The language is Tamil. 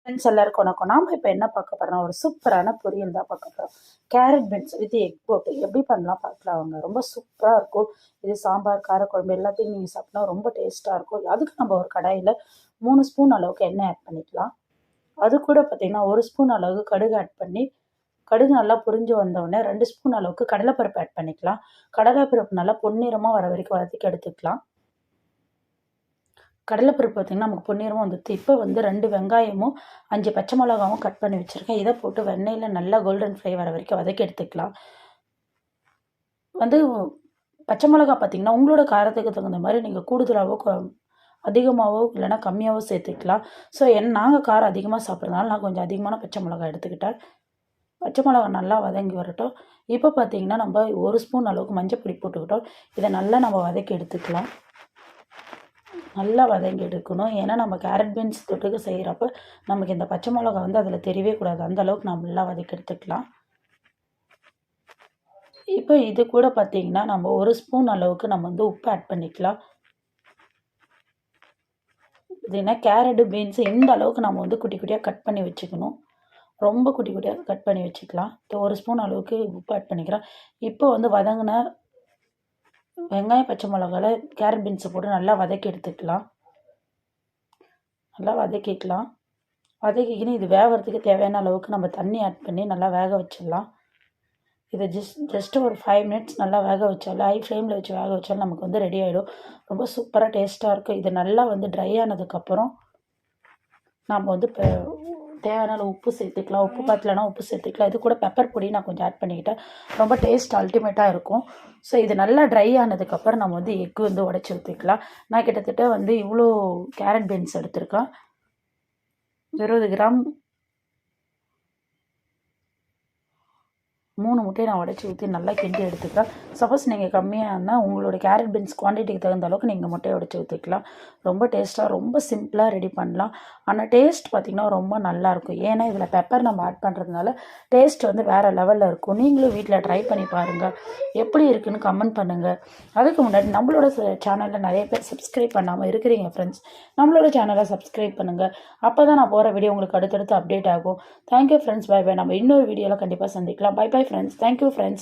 ஃப்ரெண்ட்ஸ் எல்லாருக்கும் வணக்கம். நாம இப்போ என்ன பார்க்க போறோம், ஒரு சூப்பரான பொரியல் தான் பார்க்க போறோம். கேரட் பீன்ஸ் வித் எக் போட்டு எப்படி பண்ணலாம் பார்க்கலாம் வாங்க. ரொம்ப சூப்பராக இருக்கும். இது சாம்பார், காரக்குழம்பு எல்லாத்தையும் நீங்கள் சாப்பிட்டா ரொம்ப டேஸ்ட்டாக இருக்கும். அதுக்கு நம்ம ஒரு கடாயில் 3 ஸ்பூன் அளவுக்கு எண்ணெய் ஆட் பண்ணிக்கலாம். அது கூட பார்த்தீங்கன்னா 1 ஸ்பூன் அளவுக்கு கடுகு ஆட் பண்ணி, கடுகு நல்லா பொரிஞ்சு வந்தோடனே 2 ஸ்பூன் அளவுக்கு கடலைப்பருப்பு ஆட் பண்ணிக்கலாம். கடலைப்பருப்பு நல்லா பொன்னிறமாக வர வரைக்கும் வதக்கி எடுத்துக்கலாம். கடலைப்பருப்பு பார்த்திங்கன்னா நமக்கு பொன்னிறமாக வந்துடுது. இப்போ வந்து 2 வெங்காயமும் 5 பச்சை மிளகாவும் கட் பண்ணி வச்சுருக்கேன். இதை போட்டு வெண்ணெயில் நல்லா கோல்டன் ஃப்ரை வர வரைக்கும் வதக்கி எடுத்துக்கலாம். வந்து பச்சை மிளகா பார்த்திங்கன்னா உங்களோட காரத்துக்கு தகுந்த மாதிரி நீங்கள் கூடுதலாகவோ அதிகமாகவோ இல்லைனா கம்மியாகவோ சேர்த்துக்கலாம். ஸோ நாங்கள் காரம் அதிகமாக சாப்பிட்றதுனால நான் கொஞ்சம் அதிகமான பச்சை மிளகா எடுத்துக்கிட்டேன். பச்சை மிளகா நல்லா வதங்கி வரட்டும். இப்போ பார்த்திங்கன்னா நம்ம 1 ஸ்பூன் அளவுக்கு மஞ்சள் பொடி போட்டுக்கிட்டோம். இதை நல்லா நம்ம வதக்கி எடுத்துக்கலாம். நல்லா வதங்கி எடுக்கணும். ஏன்னா நம்ம கேரட் பீன்ஸ் தொட்டுக்க செய்கிறப்ப நமக்கு இந்த பச்சை மிளகா வந்து அதில் தெரியவே கூடாது. அந்தளவுக்கு நம்ம நல்லா வதக்கி எடுத்துக்கலாம். இப்போ இது கூட பார்த்திங்கன்னா நம்ம 1 ஸ்பூன் அளவுக்கு நம்ம வந்து உப்பு ஆட் பண்ணிக்கலாம். இதுனா கேரட்டு பீன்ஸு இந்த அளவுக்கு நம்ம வந்து குட்டி குட்டியாக கட் பண்ணி வச்சுக்கணும். ரொம்ப குட்டி குட்டியாக கட் பண்ணி வச்சுக்கலாம். 1 ஸ்பூன் அளவுக்கு உப்பு ஆட் பண்ணிக்கிறேன். இப்போ வந்து வதங்கின வெங்காயம், பச்சை மிளகாவில் கேரட் பீன்ஸை போட்டு நல்லா வதக்கி எடுத்துக்கலாம். நல்லா வதக்கிக்கலாம். வதக்கிக்கின்னு இது வேகிறதுக்கு தேவையான அளவுக்கு நம்ம தண்ணி ஆட் பண்ணி நல்லா வேக வச்சிடலாம். இதை ஜஸ்ட் ஒரு 5 மினிட்ஸ் நல்லா வேக வச்சாலும், ஹை ஃப்ளேமில் வச்சு வேக வச்சாலும் நமக்கு வந்து ரெடி ஆகிடும். ரொம்ப சூப்பராக டேஸ்ட்டாக இருக்கும். இது நல்லா வந்து ட்ரை ஆனதுக்கப்புறம் நம்ம வந்து தேவையான அளவு உப்பு சேர்த்துக்கலாம். உப்பு பத்தலைனா உப்பு சேர்த்துக்கலாம். இது கூட பெப்பர் பொடி நான் கொஞ்சம் ஆட் பண்ணிக்கிட்டேன். ரொம்ப டேஸ்ட் அல்டிமேட்டாக இருக்கும். ஸோ இது நல்லா ட்ரை ஆனதுக்கப்புறம் நம்ம வந்து எக்கு வந்து உடச்சி ஊற்றிக்கலாம். நான் கிட்டத்தட்ட வந்து இவ்வளோ கேரட் பீன்ஸ் எடுத்திருக்கேன். 20 கிராம் 3 முட்டையை நான் உடச்சி ஊற்றி நல்லா கிண்டி எடுத்துக்கலாம். சப்போஸ் நீங்கள் கம்மியாக இருந்தால் உங்களோட கேரட் பீன்ஸ் குவான்டிட்டிக்கு தகுந்த அளவுக்கு நீங்கள் முட்டையை உடச்சி ஊற்றிக்கலாம். ரொம்ப டேஸ்ட்டாக ரொம்ப சிம்பிளாக ரெடி பண்ணலாம். ஆனால் டேஸ்ட் பார்த்திங்கன்னா ரொம்ப நல்லாயிருக்கும். ஏன்னா இதில் பெப்பர் நம்ம ஆட் பண்ணுறதுனால டேஸ்ட் வந்து வேறு லெவலில் இருக்கும். நீங்களும் வீட்டில் ட்ரை பண்ணி பாருங்கள். எப்படி இருக்குதுன்னு கமெண்ட் பண்ணுங்கள். அதுக்கு முன்னாடி நம்மளோட சேனலில் நிறைய பேர் சப்ஸ்கிரைப் பண்ணாமல் இருக்கிறீங்க ஃப்ரெண்ட்ஸ். நம்மளோட சேனலை சப்ஸ்கிரைப் பண்ணுங்கள். அப்போ தான் நான் போகிற வீடியோ உங்களுக்கு அடுத்தடுத்து அப்டேட் ஆகும். Thank you friends. Bye bye. நம்ம இன்னொரு வீடியோவில் கண்டிப்பாக சந்திக்கலாம். Bye bye friends. Thank you friends.